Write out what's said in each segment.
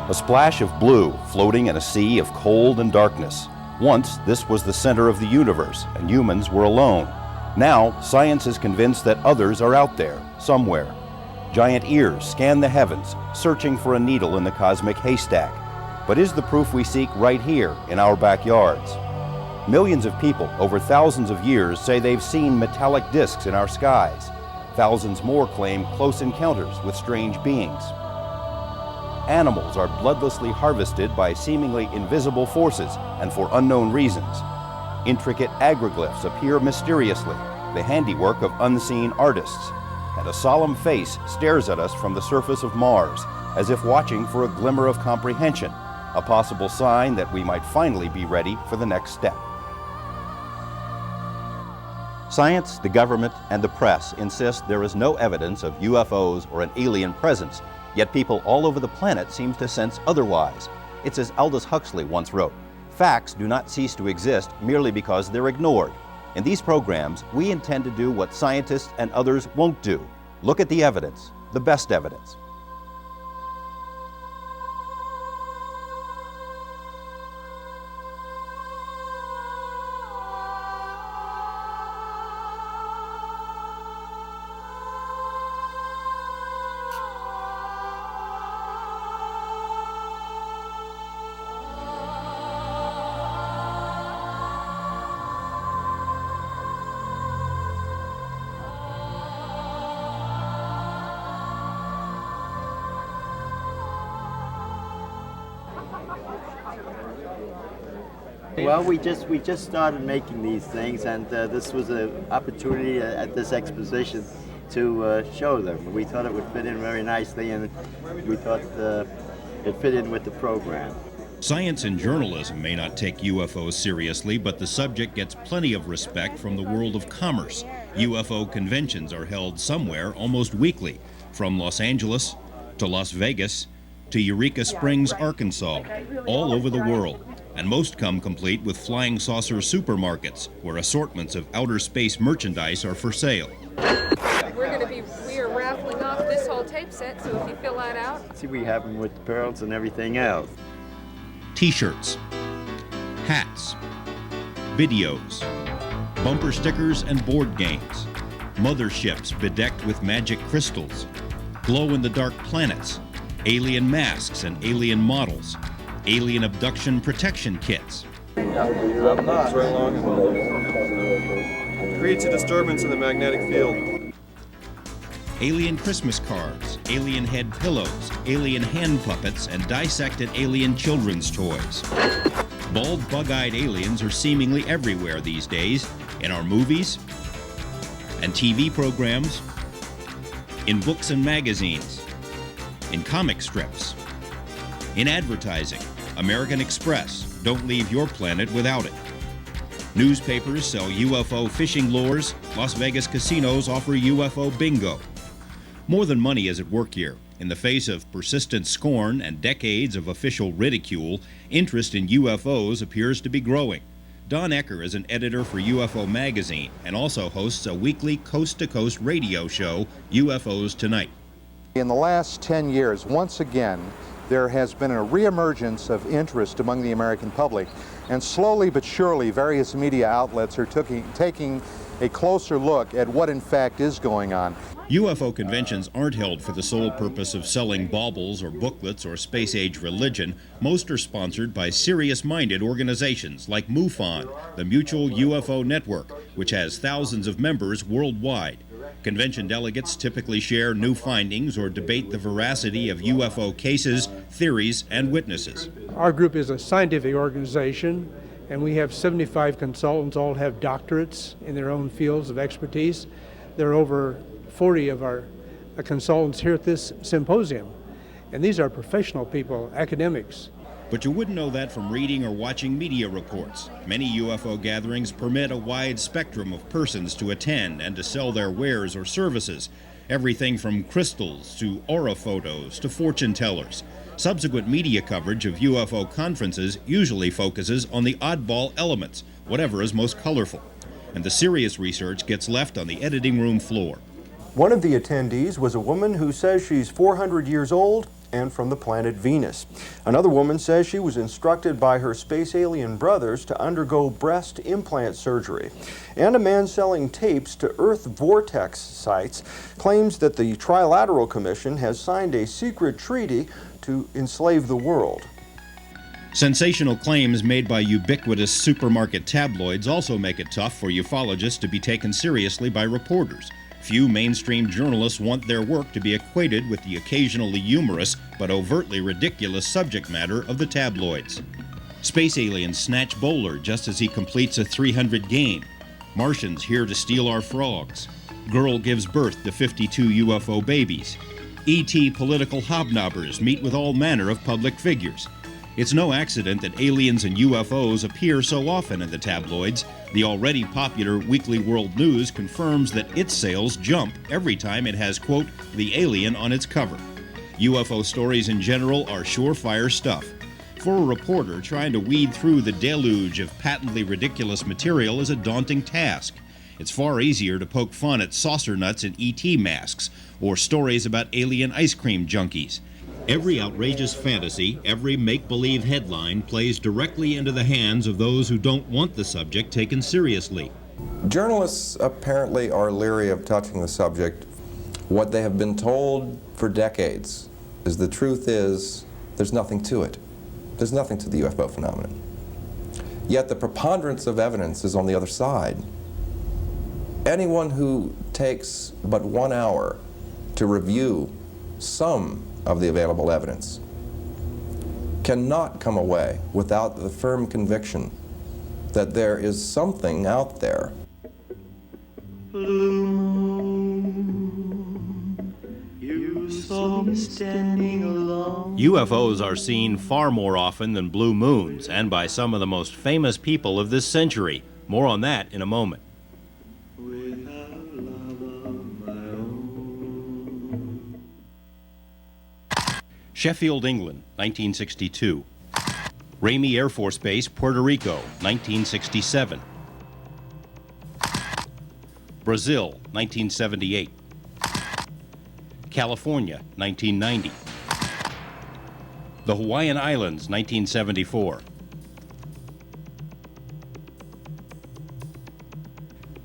A splash of blue floating in a sea of cold and darkness. Once, this was the center of the universe, and humans were alone. Now, science is convinced that others are out there, somewhere. Giant ears scan the heavens, searching for a needle in the cosmic haystack. But is the proof we seek right here, in our backyards? Millions of people over thousands of years say they've seen metallic discs in our skies. Thousands more claim close encounters with strange beings. Animals are bloodlessly harvested by seemingly invisible forces and for unknown reasons. Intricate agroglyphs appear mysteriously, the handiwork of unseen artists. And a solemn face stares at us from the surface of Mars, as if watching for a glimmer of comprehension, a possible sign that we might finally be ready for the next step. Science, the government, and the press insist there is no evidence of UFOs or an alien presence, yet people all over the planet seem to sense otherwise. It's as Aldous Huxley once wrote, "Facts do not cease to exist merely because they're ignored." In these programs, we intend to do what scientists and others won't do. Look at the evidence, the best evidence. Well, we just started making these things, and this was an opportunity at this exposition to show them. We thought it would fit in very nicely, and we thought it fit in with the program. Science and journalism may not take UFOs seriously, but the subject gets plenty of respect from the world of commerce. UFO conventions are held somewhere almost weekly, from Los Angeles to Las Vegas to Eureka Springs, Arkansas, all over the world. And most come complete with flying saucer supermarkets, where assortments of outer space merchandise are for sale. We are raffling off this whole tape set, so if you fill that out. See, we have them with pearls and everything else. T-shirts, hats, videos, bumper stickers and board games, motherships bedecked with magic crystals, glow-in-the-dark planets, alien masks and alien models, alien abduction protection kits. I'm not. Right along. Creates a disturbance in the magnetic field. Alien Christmas cards, alien head pillows, alien hand puppets, and dissected alien children's toys. Bald, bug-eyed aliens are seemingly everywhere these days, in our movies and TV programs, in books and magazines, in comic strips, in advertising. American Express, don't leave your planet without it. Newspapers sell UFO fishing lures. Las Vegas casinos offer UFO bingo. More than money is at work here. In the face of persistent scorn and decades of official ridicule, interest in UFOs appears to be growing. Don Ecker is an editor for UFO Magazine and also hosts a weekly coast-to-coast radio show, UFOs Tonight. In the last 10 years, once again, there has been a reemergence of interest among the American public, and slowly but surely various media outlets are taking a closer look at what in fact is going on. UFO conventions aren't held for the sole purpose of selling baubles or booklets or space-age religion. Most are sponsored by serious-minded organizations like MUFON, the Mutual UFO Network, which has thousands of members worldwide. Convention delegates typically share new findings or debate the veracity of UFO cases, theories, and witnesses. Our group is a scientific organization, and we have 75 consultants, all have doctorates in their own fields of expertise. There are over 40 of our consultants here at this symposium, and these are professional people, academics. But you wouldn't know that from reading or watching media reports. Many UFO gatherings permit a wide spectrum of persons to attend and to sell their wares or services, everything from crystals to aura photos to fortune tellers. Subsequent media coverage of UFO conferences usually focuses on the oddball elements, whatever is most colorful. And the serious research gets left on the editing room floor. One of the attendees was a woman who says she's 400 years old and from the planet Venus. Another woman says she was instructed by her space alien brothers to undergo breast implant surgery. And a man selling tapes to Earth vortex sites claims that the Trilateral Commission has signed a secret treaty to enslave the world. Sensational claims made by ubiquitous supermarket tabloids also make it tough for ufologists to be taken seriously by reporters. Few mainstream journalists want their work to be equated with the occasionally humorous but overtly ridiculous subject matter of the tabloids. Space aliens snatch bowler just as he completes a 300 game. Martians here to steal our frogs. Girl gives birth to 52 UFO babies. ET political hobnobbers meet with all manner of public figures. It's no accident that aliens and UFOs appear so often in the tabloids. The already popular Weekly World News confirms that its sales jump every time it has, quote, the alien on its cover. UFO stories in general are surefire stuff. For a reporter, trying to weed through the deluge of patently ridiculous material is a daunting task. It's far easier to poke fun at saucer nuts and ET masks, or stories about alien ice cream junkies. Every outrageous fantasy, every make-believe headline plays directly into the hands of those who don't want the subject taken seriously. Journalists apparently are leery of touching the subject. What they have been told for decades is the truth is there's nothing to it. There's nothing to the UFO phenomenon. Yet the preponderance of evidence is on the other side. Anyone who takes but 1 hour to review some of the available evidence cannot come away without the firm conviction that there is something out there. Blue moon, you saw me standing alone. UFOs are seen far more often than blue moons, and by some of the most famous people of this century. More on that in a moment. Sheffield, England, 1962. Ramey Air Force Base, Puerto Rico, 1967. Brazil, 1978. California, 1990. The Hawaiian Islands, 1974.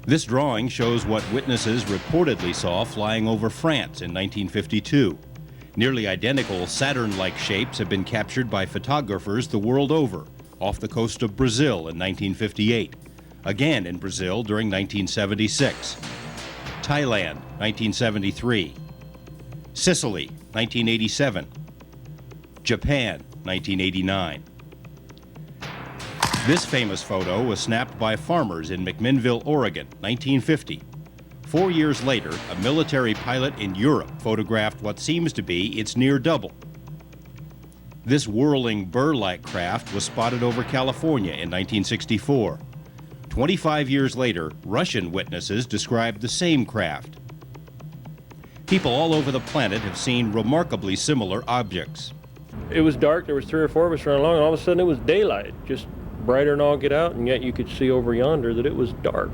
This drawing shows what witnesses reportedly saw flying over France in 1952. Nearly identical Saturn-like shapes have been captured by photographers the world over, off the coast of Brazil in 1958, again in Brazil during 1976, Thailand, 1973, Sicily, 1987, Japan, 1989. This famous photo was snapped by farmers in McMinnville, Oregon, 1950. 4 years later, a military pilot in Europe photographed what seems to be its near double. This whirling burr-like craft was spotted over California in 1964. 25 years later, Russian witnesses described the same craft. People all over the planet have seen remarkably similar objects. It was dark, there was 3 or 4 of us running along, and all of a sudden it was daylight, just brighter than all get out, and yet you could see over yonder that it was dark.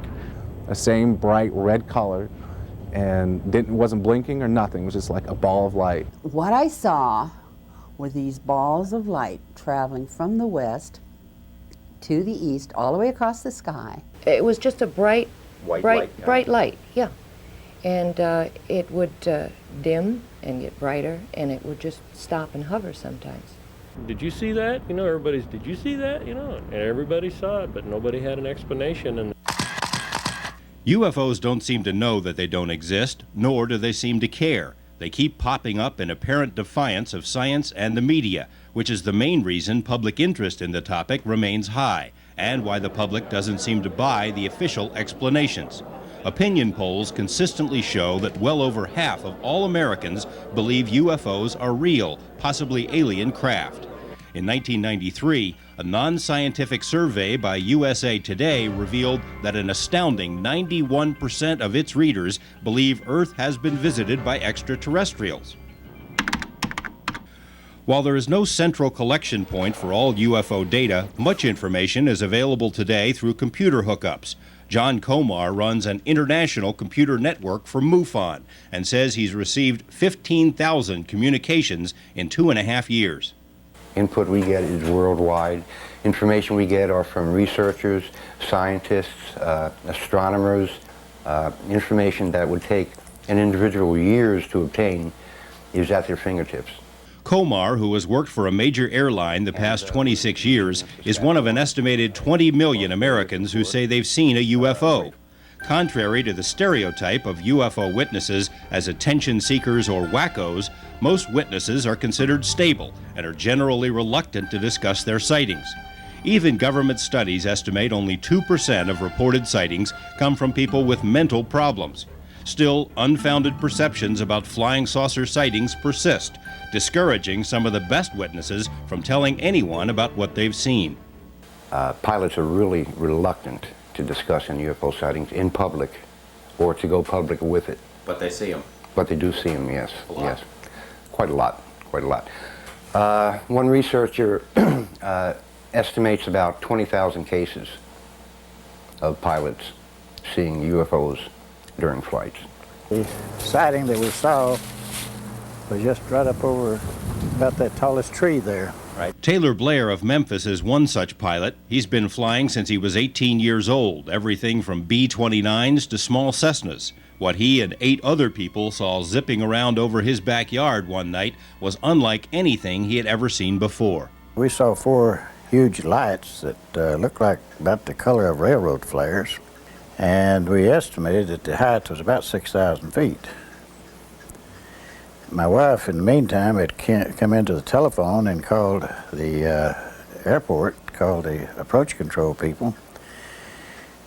The same bright red color, and wasn't blinking or nothing. It was just like a ball of light. What I saw were these balls of light traveling from the west to the east, all the way across the sky. It was just a bright light, yeah. And it would dim and get brighter, and it would just stop and hover sometimes. Did you see that? You know, did you see that? You know, and everybody saw it, but nobody had an explanation. And UFOs don't seem to know that they don't exist, nor do they seem to care. They keep popping up in apparent defiance of science and the media, which is the main reason public interest in the topic remains high, and why the public doesn't seem to buy the official explanations. Opinion polls consistently show that well over half of all Americans believe UFOs are real, possibly alien craft. In 1993, a non-scientific survey by USA Today revealed that an astounding 91% of its readers believe Earth has been visited by extraterrestrials. While there is no central collection point for all UFO data, much information is available today through computer hookups. John Komar runs an international computer network for MUFON and says he's received 15,000 communications in 2.5 years. Input we get is worldwide. Information we get are from researchers, scientists, astronomers. Information that would take an individual years to obtain is at their fingertips. Komar, who has worked for a major airline the past 26 years, is one of an estimated 20 million Americans who say they've seen a UFO. Contrary to the stereotype of UFO witnesses as attention seekers or wackos, most witnesses are considered stable and are generally reluctant to discuss their sightings. Even government studies estimate only 2% of reported sightings come from people with mental problems. Still, unfounded perceptions about flying saucer sightings persist, discouraging some of the best witnesses from telling anyone about what they've seen. Pilots are really reluctant to discuss any UFO sightings in public or to go public with it. But they see them. But they do see them, yes. Yes. Quite a lot. One researcher estimates about 20,000 cases of pilots seeing UFOs during flights. The sighting that we saw was just right up over about that tallest tree there. Right. Taylor Blair of Memphis is one such pilot. He's been flying since he was 18 years old, everything from B-29s to small Cessnas. What he and 8 other people saw zipping around over his backyard one night was unlike anything he had ever seen before. We saw 4 huge lights that looked like about the color of railroad flares, and we estimated that the height was about 6,000 feet. My wife, in the meantime, had come into the telephone and called the airport, called the approach control people,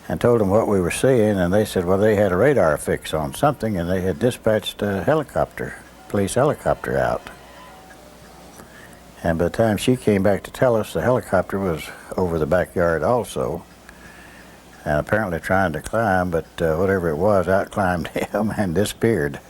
and told them what we were seeing, and they said, well, they had a radar fix on something, and they had dispatched a helicopter, police helicopter out. And by the time she came back to tell us, the helicopter was over the backyard also, and apparently trying to climb, but whatever it was, outclimbed him and disappeared.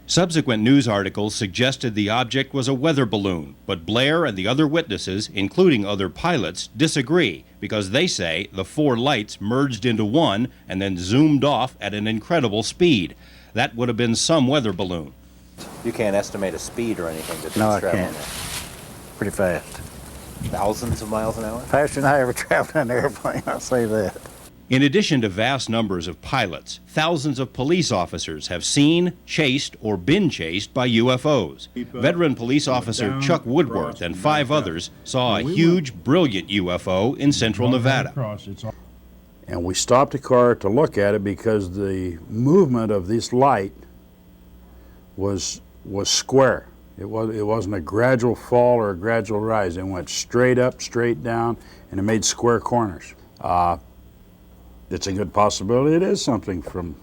Subsequent news articles suggested the object was a weather balloon, but Blair and the other witnesses, including other pilots, disagree because they say the 4 lights merged into one and then zoomed off at an incredible speed. That would have been some weather balloon. You can't estimate a speed or anything that No, I it's traveling can't. at. Pretty fast. Thousands of miles an hour? Faster than I ever traveled in an airplane, I'll say that. In addition to vast numbers of pilots, thousands of police officers have seen, chased, or been chased by UFOs. Veteran police officer Chuck Woodworth and 5 others saw a huge, brilliant UFO in central Nevada. And we stopped the car to look at it because the movement of this light was square. It wasn't a gradual fall or a gradual rise. It went straight up, straight down, and it made square corners. It's a good possibility it is something from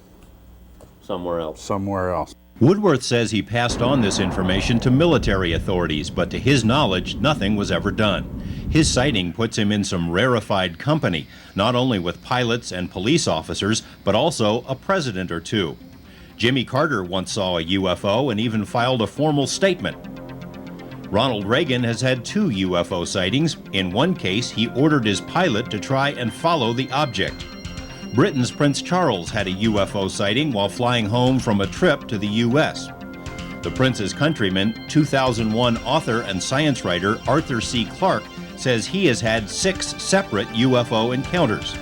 somewhere else. Woodworth says he passed on this information to military authorities, but to his knowledge, nothing was ever done. His sighting puts him in some rarefied company, not only with pilots and police officers, but also a president or 2. Jimmy Carter once saw a UFO and even filed a formal statement. Ronald Reagan has had 2 UFO sightings. In one case, he ordered his pilot to try and follow the object. Britain's Prince Charles had a UFO sighting while flying home from a trip to the U.S. The prince's countryman, 2001 author and science writer Arthur C. Clarke, says he has had 6 separate UFO encounters.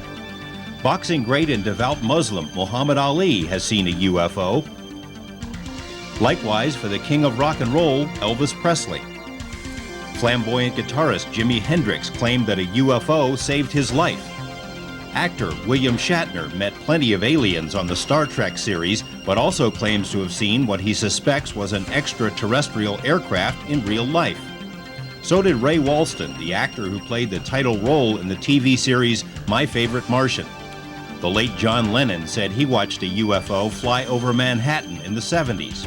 Boxing great and devout Muslim Muhammad Ali has seen a UFO. Likewise for the king of rock and roll, Elvis Presley. Flamboyant guitarist Jimi Hendrix claimed that a UFO saved his life. Actor William Shatner met plenty of aliens on the Star Trek series, but also claims to have seen what he suspects was an extraterrestrial aircraft in real life. So did Ray Walston, the actor who played the title role in the TV series My Favorite Martian. The late John Lennon said he watched a UFO fly over Manhattan in the 70s.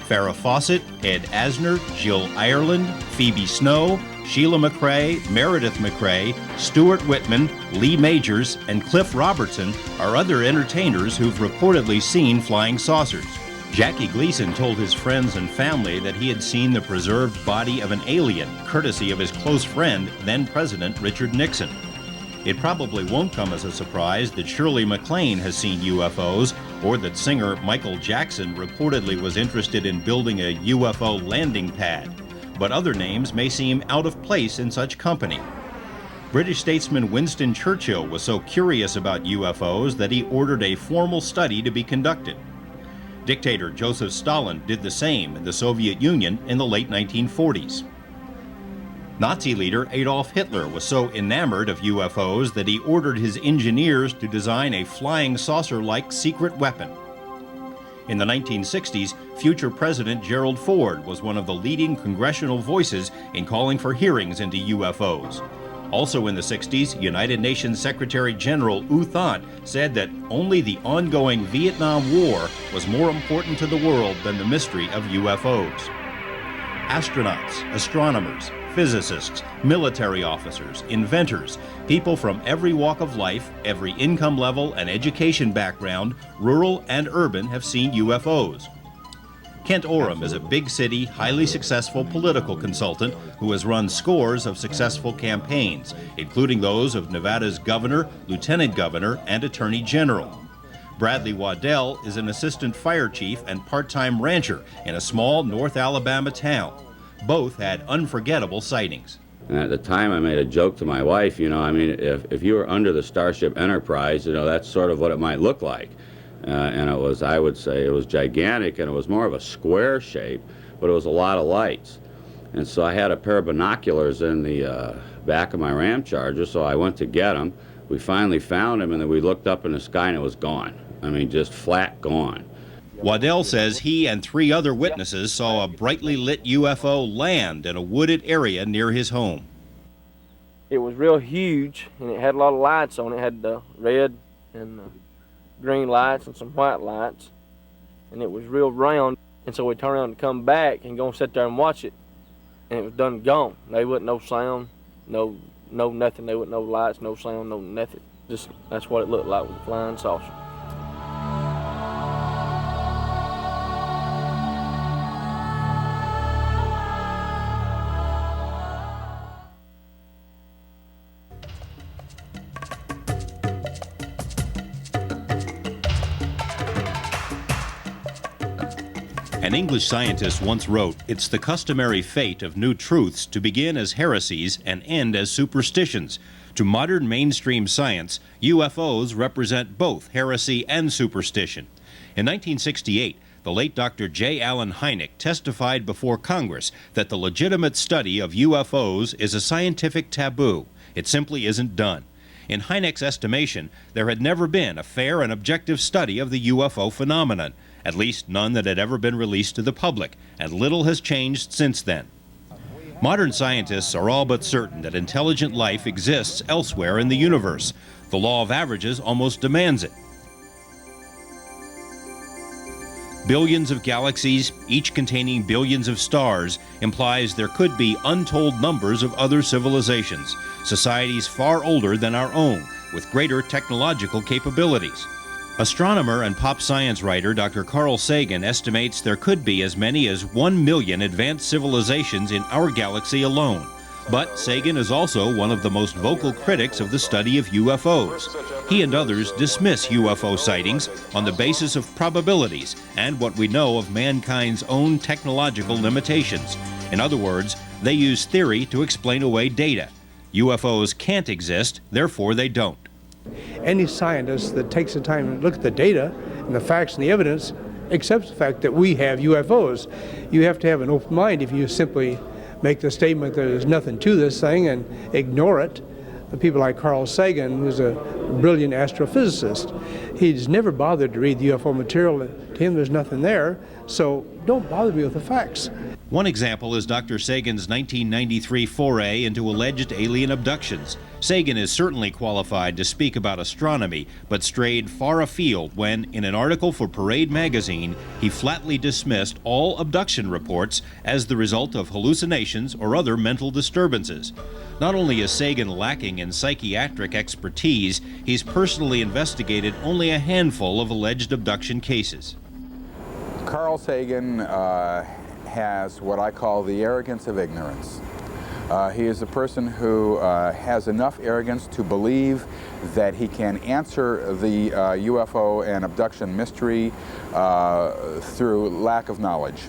Farrah Fawcett, Ed Asner, Jill Ireland, Phoebe Snow, Sheila McRae, Meredith McRae, Stuart Whitman, Lee Majors, and Cliff Robertson are other entertainers who've reportedly seen flying saucers. Jackie Gleason told his friends and family that he had seen the preserved body of an alien, courtesy of his close friend, then President Richard Nixon. It probably won't come as a surprise that Shirley MacLaine has seen UFOs, or that singer Michael Jackson reportedly was interested in building a UFO landing pad. But other names may seem out of place in such company. British statesman Winston Churchill was so curious about UFOs that he ordered a formal study to be conducted. Dictator Joseph Stalin did the same in the Soviet Union in the late 1940s. Nazi leader Adolf Hitler was so enamored of UFOs that he ordered his engineers to design a flying saucer-like secret weapon. In the 1960s, future President Gerald Ford was one of the leading congressional voices in calling for hearings into UFOs. Also in the 60s, United Nations Secretary General U Thant said that only the ongoing Vietnam War was more important to the world than the mystery of UFOs. Astronauts, astronomers, physicists, military officers, inventors, people from every walk of life, every income level and education background, rural and urban, have seen UFOs. Kent Oram is a big city, highly successful political consultant who has run scores of successful campaigns, including those of Nevada's governor, lieutenant governor, and attorney general. Bradley Waddell is an assistant fire chief and part-time rancher in a small North Alabama town. Both had unforgettable sightings. And at the time, I made a joke to my wife, if you were under the Starship Enterprise, that's sort of what it might look like. And it was, I would say, it was gigantic, and it was more of a square shape, but it was a lot of lights. And so I had a pair of binoculars in the back of my Ram Charger, so I went to get them. We finally found him, and then we looked up in the sky, and it was gone. Just flat gone. Waddell says he and 3 other witnesses saw a brightly lit UFO land in a wooded area near his home. It was real huge, and it had a lot of lights on it. It had the red and green lights and some white lights, and it was real round. And so we turned around to come back and go and sit there and watch it, and it was done gone. There wasn't no sound, no nothing. There wasn't no lights, no sound, no nothing. Just that's what it looked like with a flying saucer. An English scientist once wrote, "It's the customary fate of new truths to begin as heresies and end as superstitions. To modern mainstream science, UFOs represent both heresy and superstition." In 1968, the late Dr. J. Allen Hynek testified before Congress that the legitimate study of UFOs is a scientific taboo. It simply isn't done. In Hynek's estimation, there had never been a fair and objective study of the UFO phenomenon, at least none that had ever been released to the public, and little has changed since then. Modern scientists are all but certain that intelligent life exists elsewhere in the universe. The law of averages almost demands it. Billions of galaxies, each containing billions of stars, implies there could be untold numbers of other civilizations, societies far older than our own, with greater technological capabilities. Astronomer and pop science writer Dr. Carl Sagan estimates there could be as many as 1 million advanced civilizations in our galaxy alone. But Sagan is also one of the most vocal critics of the study of UFOs. He and others dismiss UFO sightings on the basis of probabilities and what we know of mankind's own technological limitations. In other words, they use theory to explain away data. UFOs can't exist, therefore they don't. Any scientist that takes the time to look at the data and the facts and the evidence accepts the fact that we have UFOs. You have to have an open mind if you simply make the statement that there's nothing to this thing and ignore it. People like Carl Sagan, who's a brilliant astrophysicist, he's never bothered to read the UFO material. To him, there's nothing there, so don't bother me with the facts. One example is Dr. Sagan's 1993 foray into alleged alien abductions. Sagan is certainly qualified to speak about astronomy, but strayed far afield when, in an article for Parade magazine, he flatly dismissed all abduction reports as the result of hallucinations or other mental disturbances. Not only is Sagan lacking in psychiatric expertise, he's personally investigated only a handful of alleged abduction cases. Carl Sagan has what I call the arrogance of ignorance. He is a person who has enough arrogance to believe that he can answer the UFO and abduction mystery through lack of knowledge.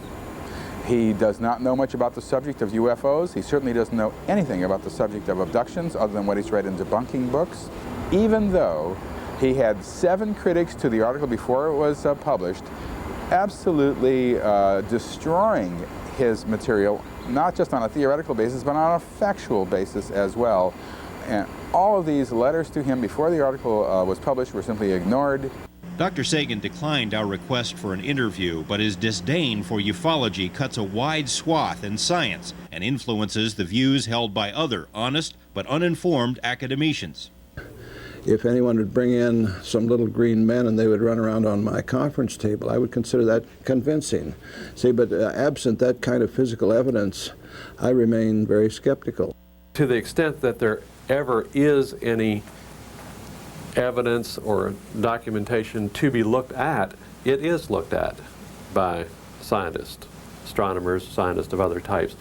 He does not know much about the subject of UFOs. He certainly doesn't know anything about the subject of abductions other than what he's read in debunking books, even though he had 7 critics to the article before it was published, absolutely destroying his material, not just on a theoretical basis, but on a factual basis as well. And all of these letters to him before the article was published were simply ignored. Dr. Sagan declined our request for an interview, but his disdain for ufology cuts a wide swath in science and influences the views held by other honest but uninformed academicians. If anyone would bring in some little green men and they would run around on my conference table, I would consider that convincing. See, but absent that kind of physical evidence, I remain very skeptical. To the extent that there ever is any evidence or documentation to be looked at, it is looked at by scientists, astronomers, scientists of other types.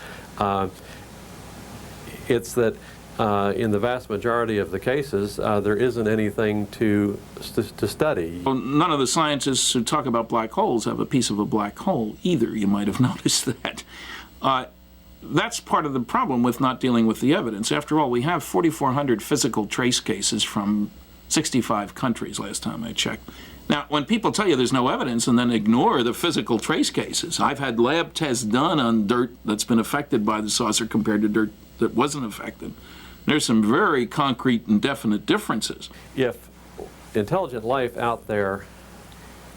It's that in the vast majority of the cases, there isn't anything to study. Well, none of the scientists who talk about black holes have a piece of a black hole either. You might have noticed that. That's part of the problem with not dealing with the evidence. After all, we have 4,400 physical trace cases from 65 countries last time I checked. Now, when people tell you there's no evidence and then ignore the physical trace cases, I've had lab tests done on dirt that's been affected by the saucer compared to dirt that wasn't affected. There's some very concrete and definite differences. If intelligent life out there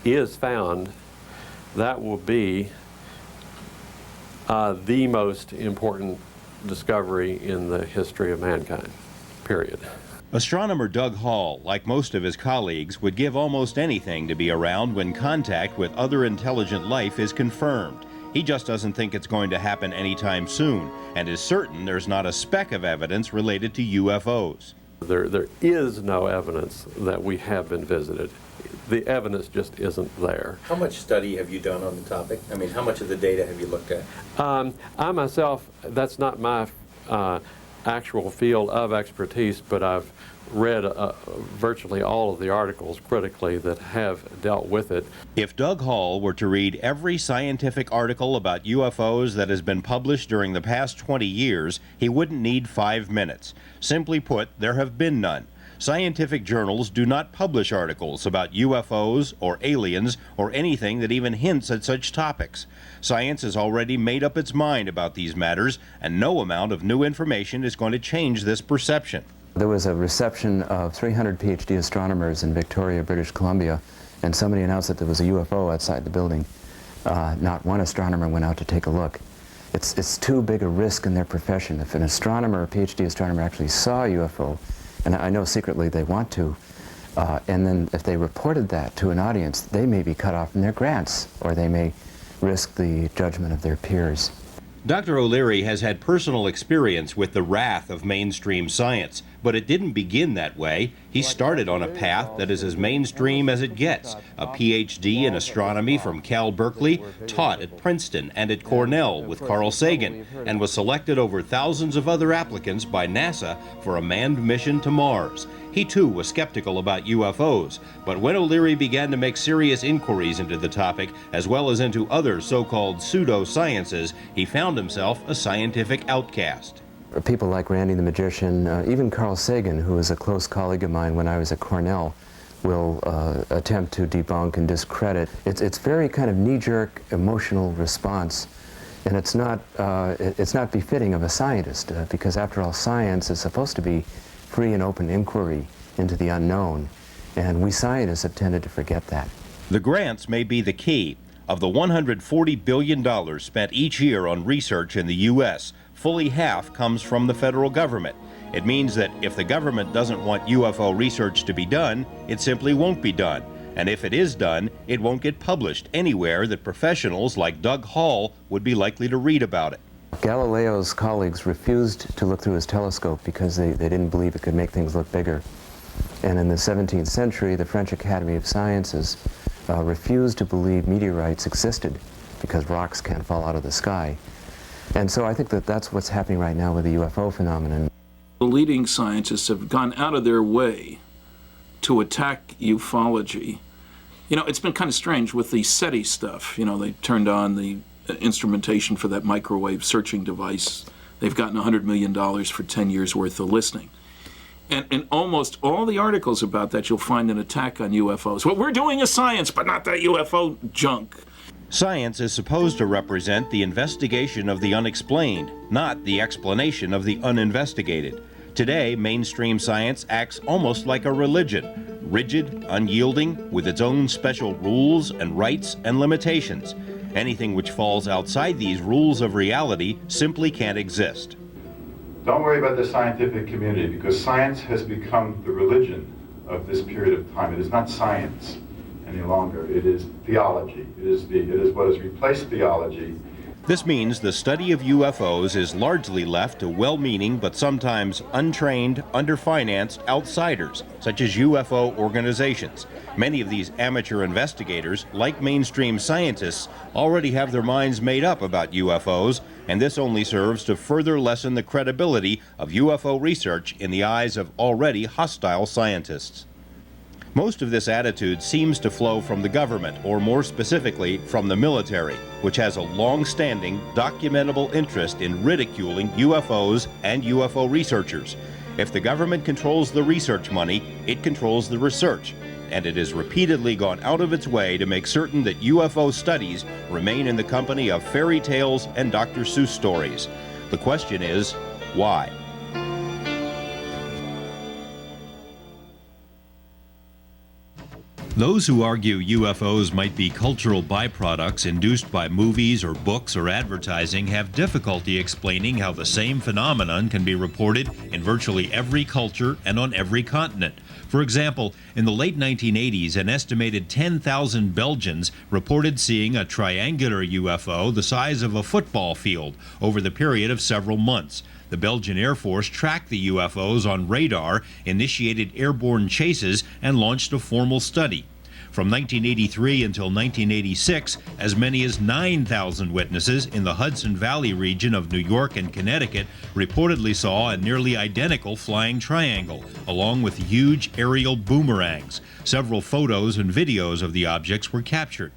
is found, that will be the most important discovery in the history of mankind, period. Astronomer Doug Hall, like most of his colleagues, would give almost anything to be around when contact with other intelligent life is confirmed. He just doesn't think it's going to happen anytime soon, and is certain there's not a speck of evidence related to UFOs. There is no evidence that we have been visited. The evidence just isn't there. How much study have you done on the topic? I mean, how much of the data have you looked at? I myself, that's not my actual field of expertise, but I've read virtually all of the articles critically that have dealt with it. If Doug Hall were to read every scientific article about UFOs that has been published during the past 20 years, he wouldn't need 5 minutes. Simply put, there have been none. Scientific journals do not publish articles about UFOs or aliens or anything that even hints at such topics. Science has already made up its mind about these matters, and no amount of new information is going to change this perception. There was a reception of 300 PhD astronomers in Victoria, British Columbia, and somebody announced that there was a UFO outside the building. Not one astronomer went out to take a look. It's too big a risk in their profession. If an astronomer, a PhD astronomer, actually saw a UFO, and I know secretly they want to, and then if they reported that to an audience, they may be cut off from their grants, or they may risk the judgment of their peers. Dr. O'Leary has had personal experience with the wrath of mainstream science, but it didn't begin that way. He started on a path that is as mainstream as it gets. A PhD in astronomy from Cal Berkeley, taught at Princeton and at Cornell with Carl Sagan, and was selected over thousands of other applicants by NASA for a manned mission to Mars. He too was skeptical about UFOs, but when O'Leary began to make serious inquiries into the topic, as well as into other so-called pseudosciences, he found himself a scientific outcast. People like Randy the Magician, even Carl Sagan, who was a close colleague of mine when I was at Cornell, will attempt to debunk and discredit. It's very kind of knee-jerk emotional response, and it's not befitting of a scientist, because after all, science is supposed to be free and open inquiry into the unknown, and we scientists have tended to forget that. The grants may be the key. Of the $140 billion spent each year on research in the U.S., fully half comes from the federal government. It means that if the government doesn't want UFO research to be done, it simply won't be done. And if it is done, it won't get published anywhere that professionals like Doug Hall would be likely to read about it. Galileo's colleagues refused to look through his telescope because they didn't believe it could make things look bigger. And in the 17th century, the French Academy of Sciences refused to believe meteorites existed because rocks can't fall out of the sky. And so I think that that's what's happening right now with the UFO phenomenon. The leading scientists have gone out of their way to attack ufology. You know, it's been kind of strange with the SETI stuff. You know, they turned on the instrumentation for that microwave searching device. They've gotten $100 million for 10 years worth of listening. And in almost all the articles about that, you'll find an attack on UFOs. Well, we're doing a science, but not that UFO junk. Science is supposed to represent the investigation of the unexplained, not the explanation of the uninvestigated. Today, mainstream science acts almost like a religion, rigid, unyielding, with its own special rules and rights and limitations. Anything which falls outside these rules of reality simply can't exist. Don't worry about the scientific community, because science has become the religion of this period of time. It is not science any longer. It is theology. It is what has replaced theology. This means the study of UFOs is largely left to well-meaning but sometimes untrained, underfinanced outsiders, such as UFO organizations. Many of these amateur investigators, like mainstream scientists, already have their minds made up about UFOs, and this only serves to further lessen the credibility of UFO research in the eyes of already hostile scientists. Most of this attitude seems to flow from the government, or more specifically, from the military, which has a long-standing, documentable interest in ridiculing UFOs and UFO researchers. If the government controls the research money, it controls the research, and it has repeatedly gone out of its way to make certain that UFO studies remain in the company of fairy tales and Dr. Seuss stories. The question is, why? Those who argue UFOs might be cultural byproducts induced by movies or books or advertising have difficulty explaining how the same phenomenon can be reported in virtually every culture and on every continent. For example, in the late 1980s, an estimated 10,000 Belgians reported seeing a triangular UFO the size of a football field over the period of several months. The Belgian Air Force tracked the UFOs on radar, initiated airborne chases, and launched a formal study. From 1983 until 1986, as many as 9,000 witnesses in the Hudson Valley region of New York and Connecticut reportedly saw a nearly identical flying triangle, along with huge aerial boomerangs. Several photos and videos of the objects were captured.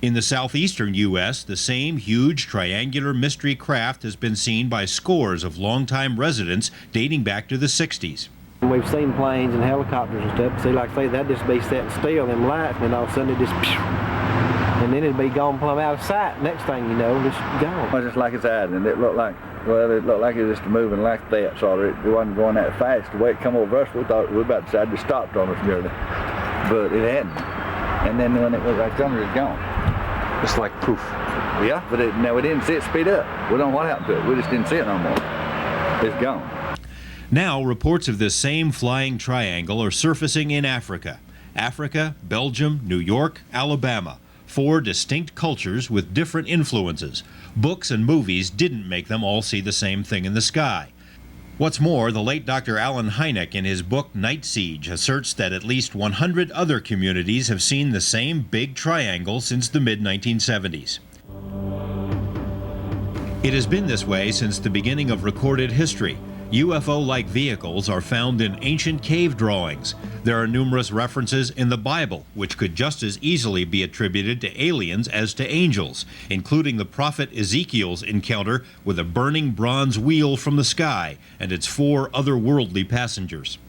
In the southeastern U.S., the same huge triangular mystery craft has been seen by scores of longtime residents dating back to the 60s. We've seen planes and helicopters and stuff. See, like I say, that'd just be sitting still, them lights, and then all of a sudden it just, and then it'd be gone plumb out of sight. Next thing you know, just gone. Well, just like it's happening, and it looked like it was just moving like that, so it wasn't going that fast. The way it come over us, we thought we were about to decide to stop on us nearly, but it hadn't. And then when it was like thunder, it's gone. It's like poof. Yeah, but we didn't see it speed up. We don't know what happened to it. We just didn't see it no more. It's gone. Now, reports of this same flying triangle are surfacing in Africa. Africa, Belgium, New York, Alabama. 4 distinct cultures with different influences. Books and movies didn't make them all see the same thing in the sky. What's more, the late Dr. Alan Hynek in his book Night Siege asserts that at least 100 other communities have seen the same big triangle since the mid-1970s. It has been this way since the beginning of recorded history. UFO-like vehicles are found in ancient cave drawings. There are numerous references in the Bible, which could just as easily be attributed to aliens as to angels, including the prophet Ezekiel's encounter with a burning bronze wheel from the sky and its 4 otherworldly passengers.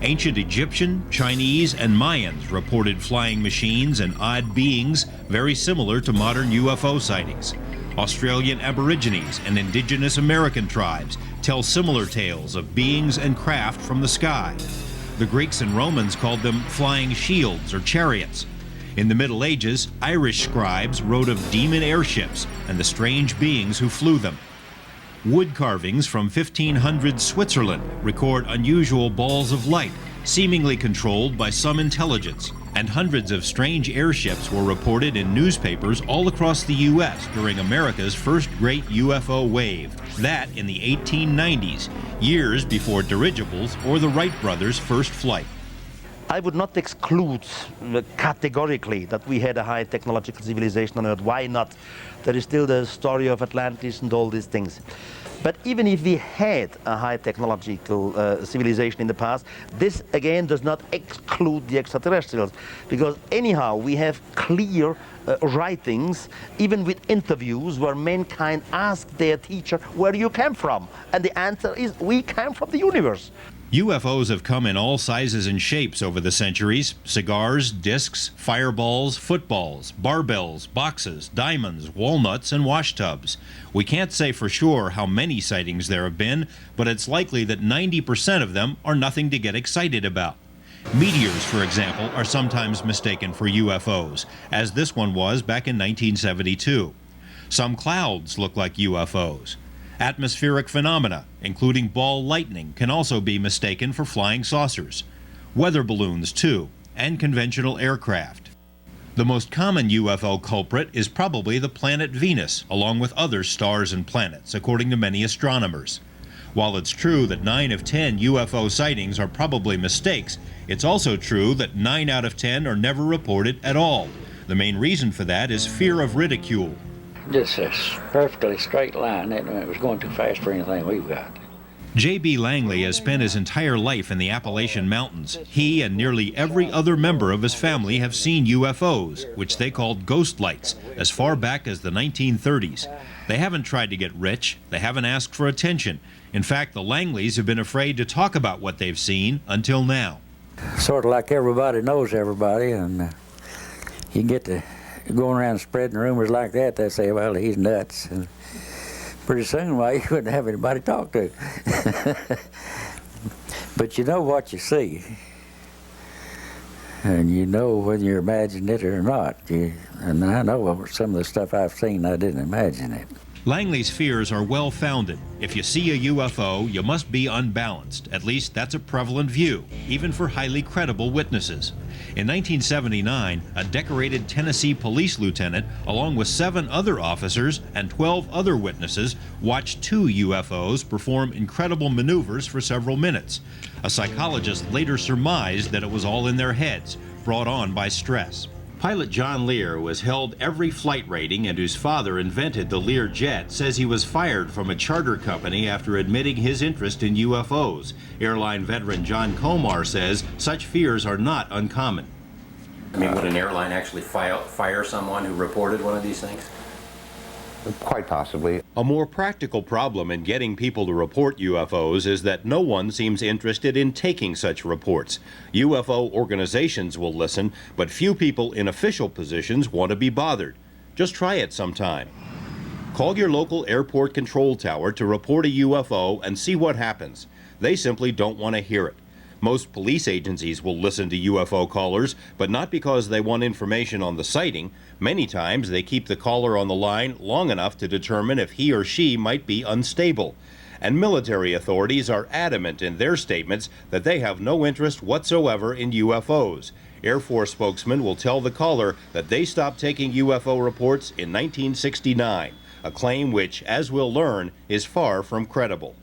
Ancient Egyptian, Chinese, and Mayans reported flying machines and odd beings very similar to modern UFO sightings. Australian Aborigines and indigenous American tribes tell similar tales of beings and craft from the sky. The Greeks and Romans called them flying shields or chariots. In the Middle Ages, Irish scribes wrote of demon airships and the strange beings who flew them. Wood carvings from 1500 Switzerland record unusual balls of light, seemingly controlled by some intelligence. And hundreds of strange airships were reported in newspapers all across the U.S. during America's first great UFO wave, that in the 1890s, years before dirigibles or the Wright brothers' first flight. I would not exclude categorically that we had a high technological civilization on Earth. Why not? There is still the story of Atlantis and all these things. But even if we had a high technological civilization in the past, this again does not exclude the extraterrestrials, because anyhow we have clear writings, even with interviews where mankind asked their teacher, where you came from? And the answer is, we came from the universe. UFOs have come in all sizes and shapes over the centuries. Cigars, discs, fireballs, footballs, barbells, boxes, diamonds, walnuts, and washtubs. We can't say for sure how many sightings there have been, but it's likely that 90% of them are nothing to get excited about. Meteors, for example, are sometimes mistaken for UFOs, as this one was back in 1972. Some clouds look like UFOs. Atmospheric phenomena, including ball lightning, can also be mistaken for flying saucers. Weather balloons, too, and conventional aircraft. The most common UFO culprit is probably the planet Venus, along with other stars and planets, according to many astronomers. While it's true that 9 of 10 UFO sightings are probably mistakes, it's also true that 9 out of 10 are never reported at all. The main reason for that is fear of ridicule. Just a perfectly straight line. It was going too fast for anything we've got. J.B. Langley has spent his entire life in the Appalachian Mountains. He and nearly every other member of his family have seen UFOs, which they called ghost lights, as far back as the 1930s. They haven't tried to get rich. They haven't asked for attention. In fact, the Langleys have been afraid to talk about what they've seen until now. Sort of like everybody knows everybody, and you get to going around spreading rumors like that, they say, well, he's nuts. And pretty soon, well, you wouldn't have anybody to talk to. But you know what you see. And you know whether you're imagining it or not. And I know some of the stuff I've seen, I didn't imagine it. Langley's fears are well-founded. If you see a UFO, you must be unbalanced. At least that's a prevalent view, even for highly credible witnesses. In 1979, a decorated Tennessee police lieutenant, along with 7 other officers and 12 other witnesses, watched 2 UFOs perform incredible maneuvers for several minutes. A psychologist later surmised that it was all in their heads, brought on by stress. Pilot John Lear, who has held every flight rating and whose father invented the Lear jet, says he was fired from a charter company after admitting his interest in UFOs. Airline veteran John Comar says such fears are not uncommon. I mean, would an airline actually fire someone who reported one of these things? Quite possibly. A more practical problem in getting people to report UFOs is that no one seems interested in taking such reports. UFO organizations will listen, but few people in official positions want to be bothered. Just try it sometime. Call your local airport control tower to report a UFO and see what happens. They simply don't want to hear it. Most police agencies will listen to UFO callers, but not because they want information on the sighting. Many times they keep the caller on the line long enough to determine if he or she might be unstable. And military authorities are adamant in their statements that they have no interest whatsoever in UFOs. Air Force spokesmen will tell the caller that they stopped taking UFO reports in 1969, a claim which, as we'll learn, is far from credible.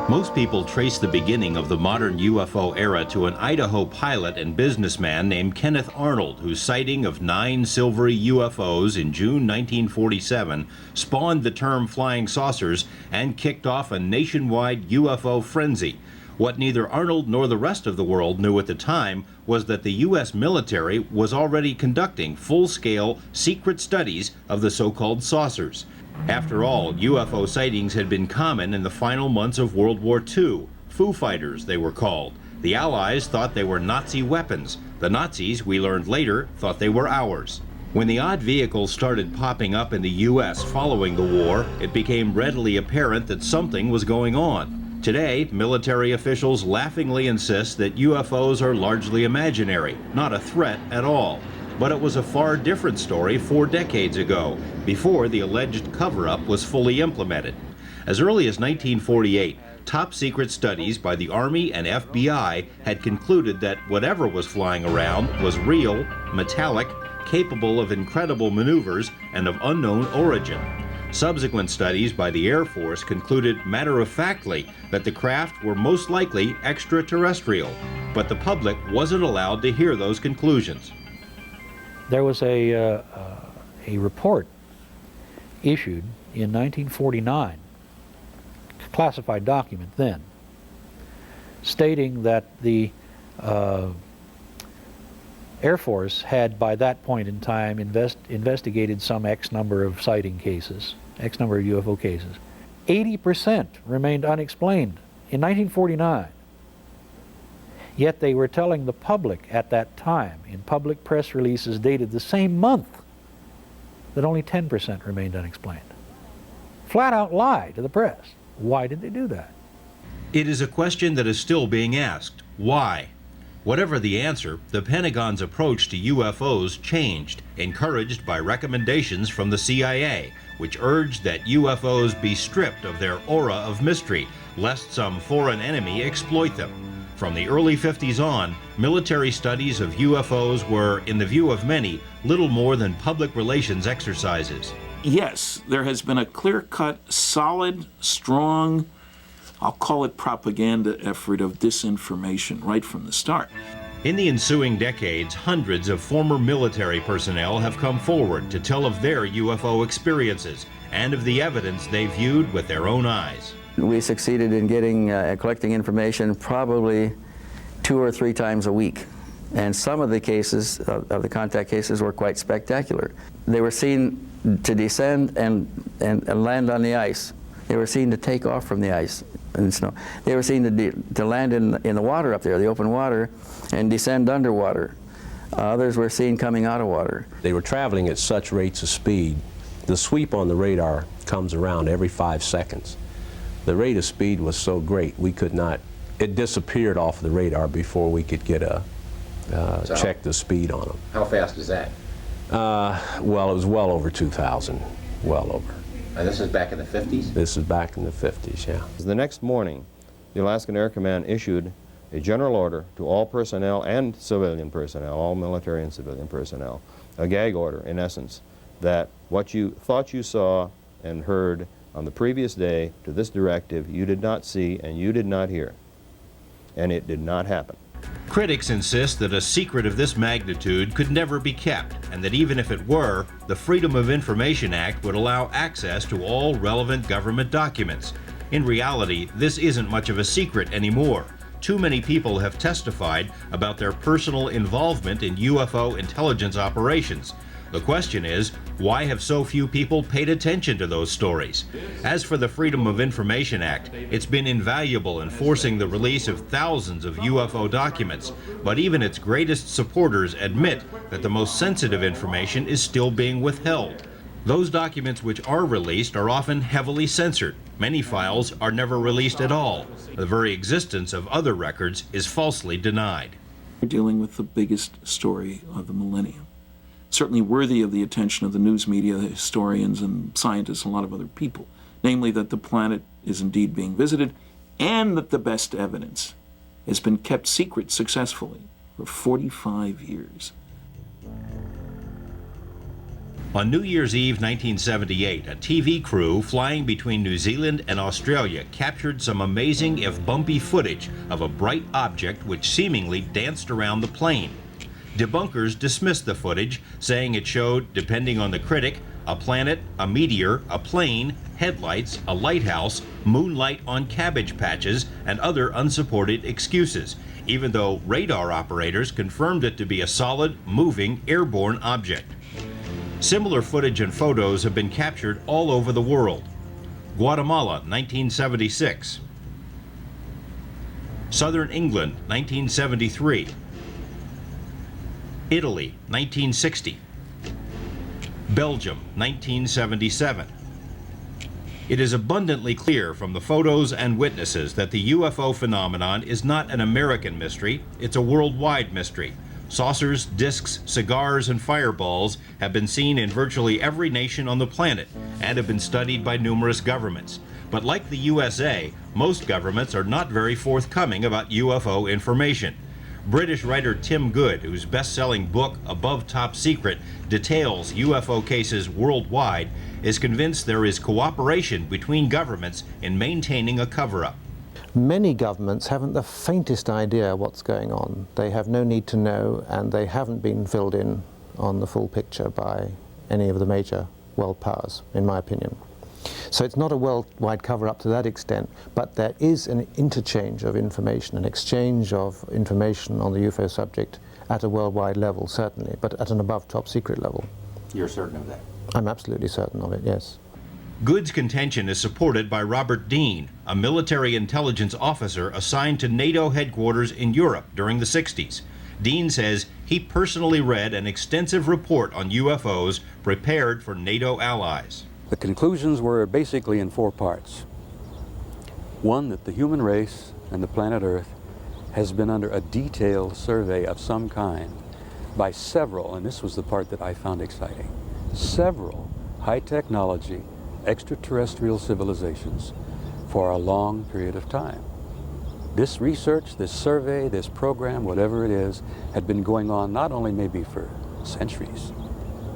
Most people trace the beginning of the modern UFO era to an Idaho pilot and businessman named Kenneth Arnold, whose sighting of 9 silvery UFOs in June 1947 spawned the term flying saucers and kicked off a nationwide UFO frenzy. What neither Arnold nor the rest of the world knew at the time was that the U.S. military was already conducting full-scale secret studies of the so-called saucers. After all, UFO sightings had been common in the final months of World War II. Foo Fighters, they were called. The Allies thought they were Nazi weapons. The Nazis, we learned later, thought they were ours. When the odd vehicles started popping up in the U.S. following the war, it became readily apparent that something was going on. Today, military officials laughingly insist that UFOs are largely imaginary, not a threat at all. But it was a far different story 4 decades ago, before the alleged cover-up was fully implemented. As early as 1948, top-secret studies by the Army and FBI had concluded that whatever was flying around was real, metallic, capable of incredible maneuvers and of unknown origin. Subsequent studies by the Air Force concluded matter-of-factly that the craft were most likely extraterrestrial, but the public wasn't allowed to hear those conclusions. There was a report issued in 1949, a classified document then, stating that the Air Force had by that point in time investigated some X number of sighting cases, X number of UFO cases. 80% remained unexplained in 1949. Yet they were telling the public at that time, in public press releases dated the same month, that only 10% remained unexplained. Flat out lie to the press. Why did they do that? It is a question that is still being asked. Why? Whatever the answer, the Pentagon's approach to UFOs changed, encouraged by recommendations from the CIA, which urged that UFOs be stripped of their aura of mystery, lest some foreign enemy exploit them. From the early 50s on, military studies of UFOs were, in the view of many, little more than public relations exercises. Yes, there has been a clear-cut, solid, strong, I'll call it propaganda effort of disinformation right from the start. In the ensuing decades, hundreds of former military personnel have come forward to tell of their UFO experiences and of the evidence they viewed with their own eyes. We succeeded in getting collecting information probably 2 or 3 times a week. And some of the cases, of the contact cases, were quite spectacular. They were seen to descend and land on the ice. They were seen to take off from the ice and snow. They were seen to land in the water up there, the open water, and descend underwater. Others were seen coming out of water. They were traveling at such rates of speed. The sweep on the radar comes around every 5 seconds. The rate of speed was so great we could not, it disappeared off the radar before we could get a check the speed on them. How fast is that? Well, it was well over 2,000, well over. And this is back in the 50s? This is back in the 50s, yeah. The next morning, the Alaskan Air Command issued a general order to all personnel and civilian personnel, all military and civilian personnel, a gag order, in essence, that what you thought you saw and heard on the previous day to this directive, you did not see and you did not hear. And it did not happen. Critics insist that a secret of this magnitude could never be kept, and that even if it were, the Freedom of Information Act would allow access to all relevant government documents. In reality, this isn't much of a secret anymore. Too many people have testified about their personal involvement in UFO intelligence operations. The question is, why have so few people paid attention to those stories? As for the Freedom of Information Act, it's been invaluable in forcing the release of thousands of UFO documents, but even its greatest supporters admit that the most sensitive information is still being withheld. Those documents which are released are often heavily censored. Many files are never released at all. The very existence of other records is falsely denied. We're dealing with the biggest story of the millennium. Certainly worthy of the attention of the news media, the historians and scientists and a lot of other people, namely that the planet is indeed being visited and that the best evidence has been kept secret successfully for 45 years. On New Year's Eve 1978, a TV crew flying between New Zealand and Australia captured some amazing, if bumpy, footage of a bright object which seemingly danced around the plane. Debunkers dismissed the footage, saying it showed, depending on the critic, a planet, a meteor, a plane, headlights, a lighthouse, moonlight on cabbage patches, and other unsupported excuses, even though radar operators confirmed it to be a solid, moving, airborne object. Similar footage and photos have been captured all over the world. Guatemala, 1976. Southern England, 1973. Italy, 1960. Belgium, 1977. It is abundantly clear from the photos and witnesses that the UFO phenomenon is not an American mystery, it's a worldwide mystery. Saucers, discs, cigars, and fireballs have been seen in virtually every nation on the planet and have been studied by numerous governments. But like the USA, most governments are not very forthcoming about UFO information. British writer Tim Good, whose best-selling book, Above Top Secret, details UFO cases worldwide, is convinced there is cooperation between governments in maintaining a cover-up. Many governments haven't the faintest idea what's going on. They have no need to know, and they haven't been filled in on the full picture by any of the major world powers, in my opinion. So it's not a worldwide cover-up to that extent, but there is an interchange of information, an exchange of information on the UFO subject at a worldwide level, certainly, but at an above top secret level. You're certain of that? I'm absolutely certain of it, yes. Good's contention is supported by Robert Dean, a military intelligence officer assigned to NATO headquarters in Europe during the 60s. Dean says he personally read an extensive report on UFOs prepared for NATO allies. The conclusions were basically in 4 parts. One, that the human race and the planet Earth has been under a detailed survey of some kind by several, and this was the part that I found exciting, several high-technology extraterrestrial civilizations for a long period of time. This research, this survey, this program, whatever it is, had been going on not only maybe for centuries,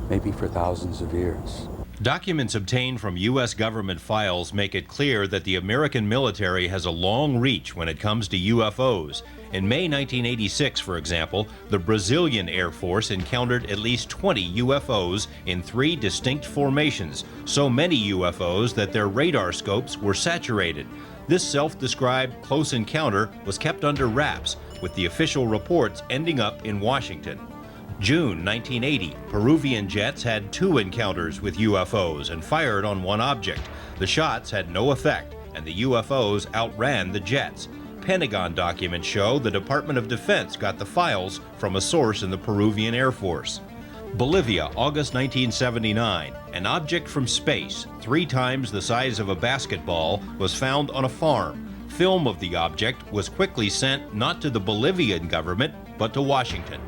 maybe for thousands of years. Documents obtained from U.S. government files make it clear that the American military has a long reach when it comes to UFOs. In May 1986, for example, the Brazilian Air Force encountered at least 20 UFOs in 3 distinct formations, so many UFOs that their radar scopes were saturated. This self-described close encounter was kept under wraps, with the official reports ending up in Washington. June 1980, Peruvian jets had 2 encounters with UFOs and fired on one object. The shots had no effect, and the UFOs outran the jets. Pentagon documents show the Department of Defense got the files from a source in the Peruvian Air Force. Bolivia, August 1979, an object from space, 3 times the size of a basketball, was found on a farm. Film of the object was quickly sent not to the Bolivian government, but to Washington.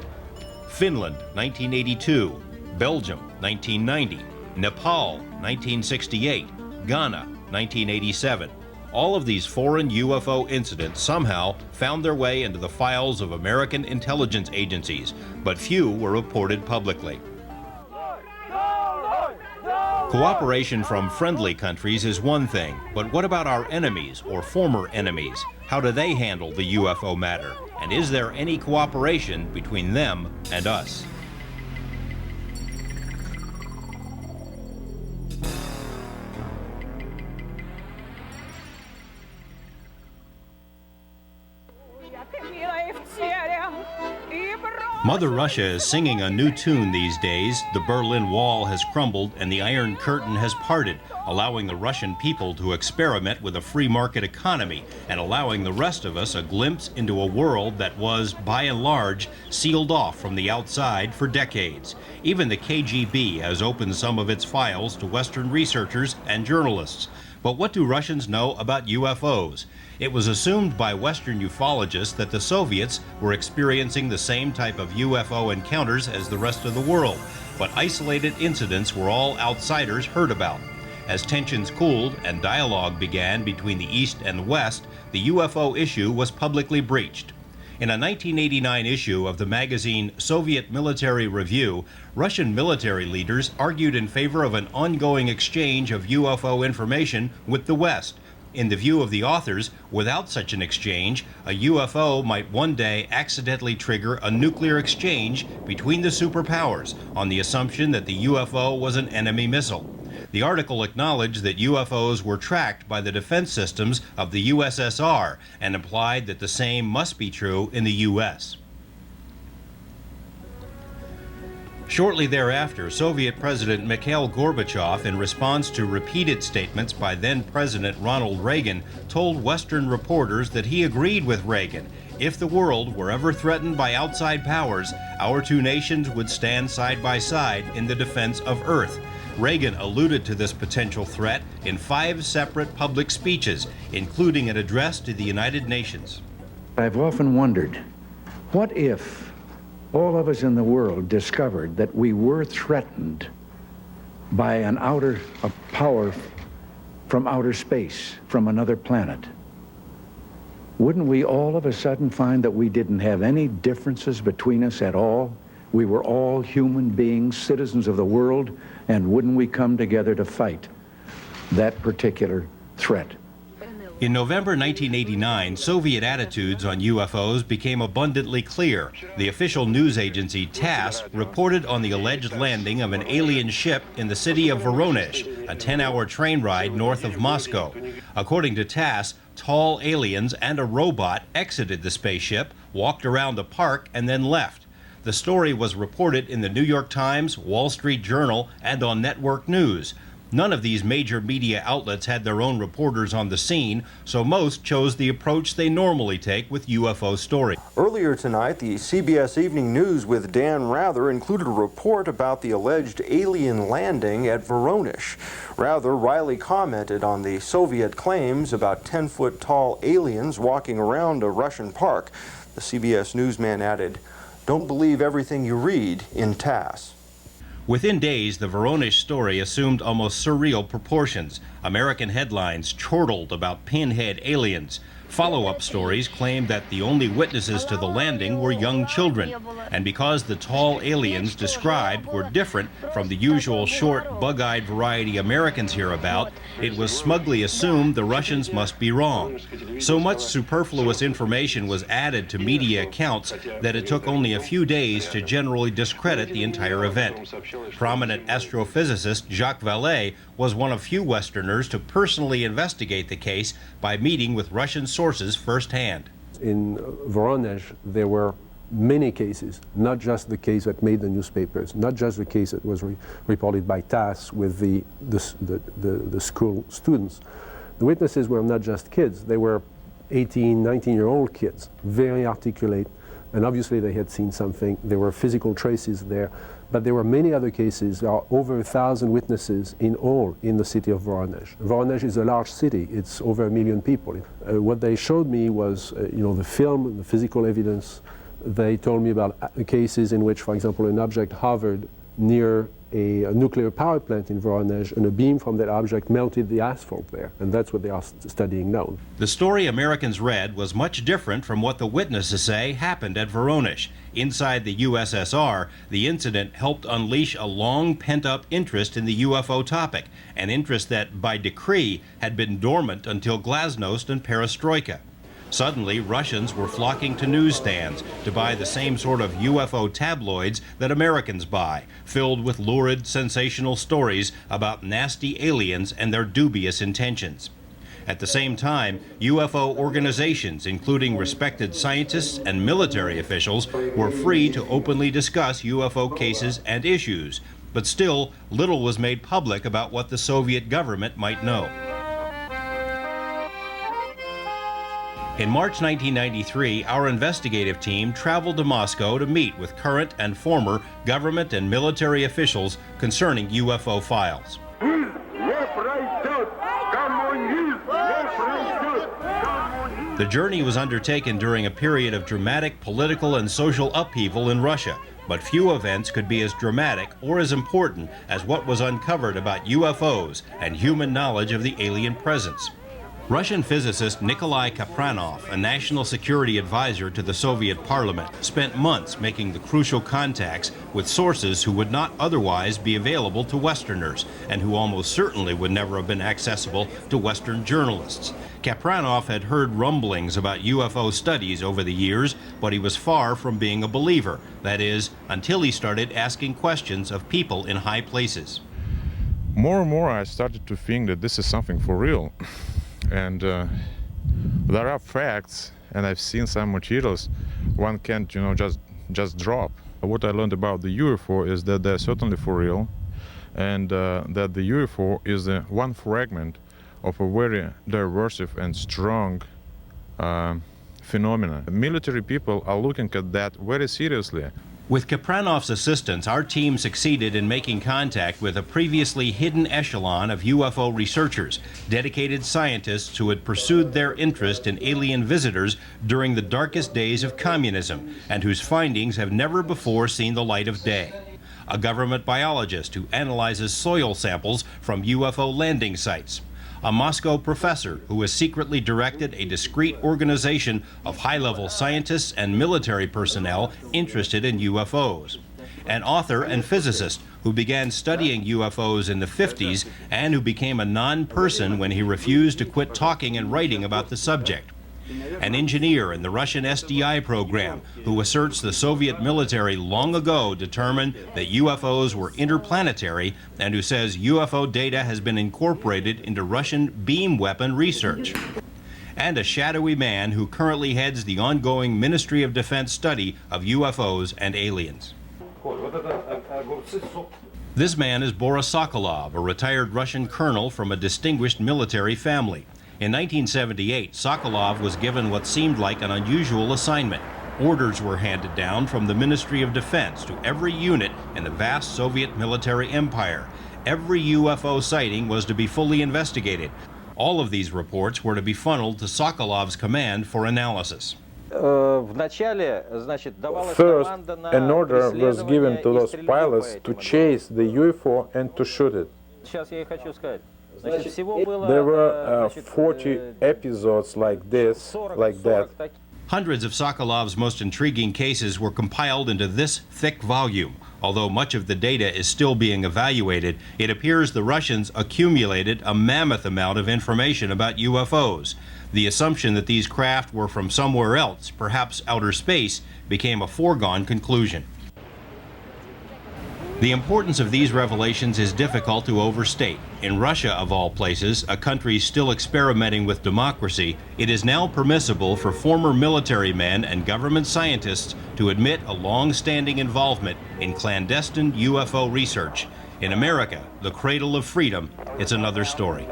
Finland, 1982, Belgium, 1990, Nepal, 1968, Ghana, 1987. All of these foreign UFO incidents somehow found their way into the files of American intelligence agencies, but few were reported publicly. Cooperation from friendly countries is one thing, but what about our enemies or former enemies? How do they handle the UFO matter? And is there any cooperation between them and us? Mother Russia is singing a new tune these days. The Berlin Wall has crumbled and the Iron Curtain has parted, allowing the Russian people to experiment with a free market economy and allowing the rest of us a glimpse into a world that was, by and large, sealed off from the outside for decades. Even the KGB has opened some of its files to Western researchers and journalists. But what do Russians know about UFOs? It was assumed by Western ufologists that the Soviets were experiencing the same type of UFO encounters as the rest of the world, but isolated incidents were all outsiders heard about. As tensions cooled and dialogue began between the East and the West, the UFO issue was publicly breached. In a 1989 issue of the magazine Soviet Military Review, Russian military leaders argued in favor of an ongoing exchange of UFO information with the West. In the view of the authors, without such an exchange, a UFO might one day accidentally trigger a nuclear exchange between the superpowers on the assumption that the UFO was an enemy missile. The article acknowledged that UFOs were tracked by the defense systems of the USSR and implied that the same must be true in the US. Shortly thereafter, Soviet President Mikhail Gorbachev, in response to repeated statements by then-President Ronald Reagan, told Western reporters that he agreed with Reagan. If the world were ever threatened by outside powers, our 2 nations would stand side by side in the defense of Earth. Reagan alluded to this potential threat in 5 separate public speeches, including an address to the United Nations. I've often wondered, what if all of us in the world discovered that we were threatened by a power from outer space, from another planet? wouldn't we all of a sudden find that we didn't have any differences between us at all? We were all human beings, citizens of the world, and wouldn't we come together to fight that particular threat? In November 1989, Soviet attitudes on UFOs became abundantly clear. The official news agency TASS reported on the alleged landing of an alien ship in the city of Voronezh, a 10-hour train ride north of Moscow. According to TASS, tall aliens and a robot exited the spaceship, walked around the park, and then left. The story was reported in the New York Times, Wall Street Journal, and on network news. None of these major media outlets had their own reporters on the scene, so most chose the approach they normally take with UFO stories. Earlier tonight, the CBS Evening News with Dan Rather included a report about the alleged alien landing at Voronezh. Rather, Riley commented on the Soviet claims about 10-foot-tall aliens walking around a Russian park. The CBS newsman added, "Don't believe everything you read in TASS." Within days, the Voronezh story assumed almost surreal proportions. American headlines chortled about pinhead aliens. Follow-up stories claimed that the only witnesses to the landing were young children. And because the tall aliens described were different from the usual short, bug-eyed variety Americans hear about, it was smugly assumed the Russians must be wrong. So much superfluous information was added to media accounts that it took only a few days to generally discredit the entire event. Prominent astrophysicist Jacques Vallée was one of few Westerners to personally investigate the case by meeting with Russian sources firsthand. In Voronezh, there were many cases, not just the case that made the newspapers, not just the case that was reported by TASS with the school students. The witnesses were not just kids, they were 18, 19-year-old kids, very articulate, and obviously they had seen something. There were physical traces there, but there were many other cases. There are over 1,000 witnesses in all in the city of Voronezh. Voronezh is a large city. It's over 1 million people. What they showed me was, the film, the physical evidence. They told me about cases in which, for example, an object hovered near a nuclear power plant in Voronezh, and a beam from that object melted the asphalt there, and that's what they are studying now. The story Americans read was much different from what the witnesses say happened at Voronezh. Inside the USSR, the incident helped unleash a long pent-up interest in the UFO topic, an interest that, by decree, had been dormant until Glasnost and Perestroika. Suddenly, Russians were flocking to newsstands to buy the same sort of UFO tabloids that Americans buy, filled with lurid, sensational stories about nasty aliens and their dubious intentions. At the same time, UFO organizations, including respected scientists and military officials, were free to openly discuss UFO cases and issues, but still, little was made public about what the Soviet government might know. In March 1993, our investigative team traveled to Moscow to meet with current and former government and military officials concerning UFO files. The journey was undertaken during a period of dramatic political and social upheaval in Russia, but few events could be as dramatic or as important as what was uncovered about UFOs and human knowledge of the alien presence. Russian physicist Nikolai Kapranov, a national security advisor to the Soviet parliament, spent months making the crucial contacts with sources who would not otherwise be available to Westerners and who almost certainly would never have been accessible to Western journalists. Kapranov had heard rumblings about UFO studies over the years, but he was far from being a believer. That is, until he started asking questions of people in high places. More and more I started to think that this is something for real. And there are facts, and I've seen some materials one can't, just drop. What I learned about the UFO is that they're certainly for real, and that the UFO is one fragment of a very diverse and strong phenomena. Military people are looking at that very seriously. With Kapranov's assistance, our team succeeded in making contact with a previously hidden echelon of UFO researchers, dedicated scientists who had pursued their interest in alien visitors during the darkest days of communism, and whose findings have never before seen the light of day. A government biologist who analyzes soil samples from UFO landing sites. a Moscow professor who has secretly directed a discreet organization of high-level scientists and military personnel interested in UFOs. An author and physicist who began studying UFOs in the 50s and who became a non-person when he refused to quit talking and writing about the subject. An engineer in the Russian SDI program who asserts the Soviet military long ago determined that UFOs were interplanetary and who says UFO data has been incorporated into Russian beam weapon research. And a shadowy man who currently heads the ongoing Ministry of Defense study of UFOs and aliens. This man is Boris Sokolov, a retired Russian colonel from a distinguished military family. In 1978, Sokolov was given what seemed like an unusual assignment. Orders were handed down from the Ministry of Defense to every unit in the vast Soviet military empire. Every UFO sighting was to be fully investigated. All of these reports were to be funneled to Sokolov's command for analysis. First, an order was given to those pilots to chase the UFO and to shoot it. There were 40 episodes like this, like that. Hundreds of Sokolov's most intriguing cases were compiled into this thick volume. Although much of the data is still being evaluated, it appears the Russians accumulated a mammoth amount of information about UFOs. The assumption that these craft were from somewhere else, perhaps outer space, became a foregone conclusion. The importance of these revelations is difficult to overstate. In Russia, of all places, a country still experimenting with democracy, it is now permissible for former military men and government scientists to admit a long-standing involvement in clandestine UFO research. In America, the cradle of freedom, it's another story.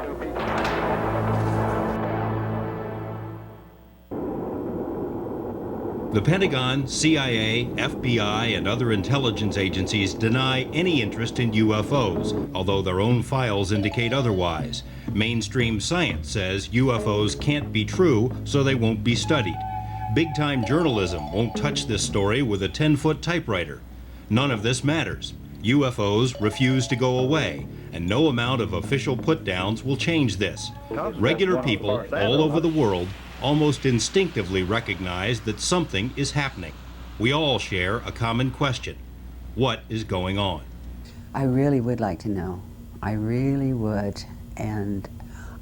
The Pentagon, CIA, FBI, and other intelligence agencies deny any interest in UFOs, although their own files indicate otherwise. Mainstream science says UFOs can't be true, so they won't be studied. Big-time journalism won't touch this story with a 10-foot typewriter. None of this matters. UFOs refuse to go away, and no amount of official put-downs will change this. Regular people all over the world almost instinctively recognize that something is happening. We all share a common question. What is going on? I really would like to know. I really would. And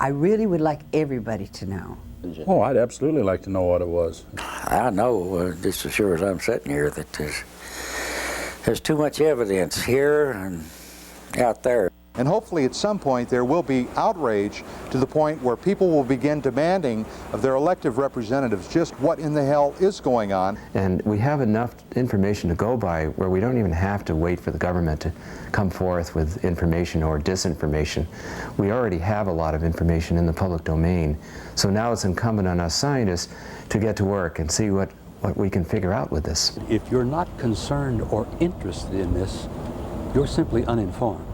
I really would like everybody to know. Oh, I'd absolutely like to know what it was. I know, just as sure as I'm sitting here, that there's too much evidence here and out there. And hopefully at some point there will be outrage to the point where people will begin demanding of their elected representatives just what in the hell is going on. And we have enough information to go by where we don't even have to wait for the government to come forth with information or disinformation. We already have a lot of information in the public domain. So now it's incumbent on us scientists to get to work and see what we can figure out with this. If you're not concerned or interested in this, you're simply uninformed.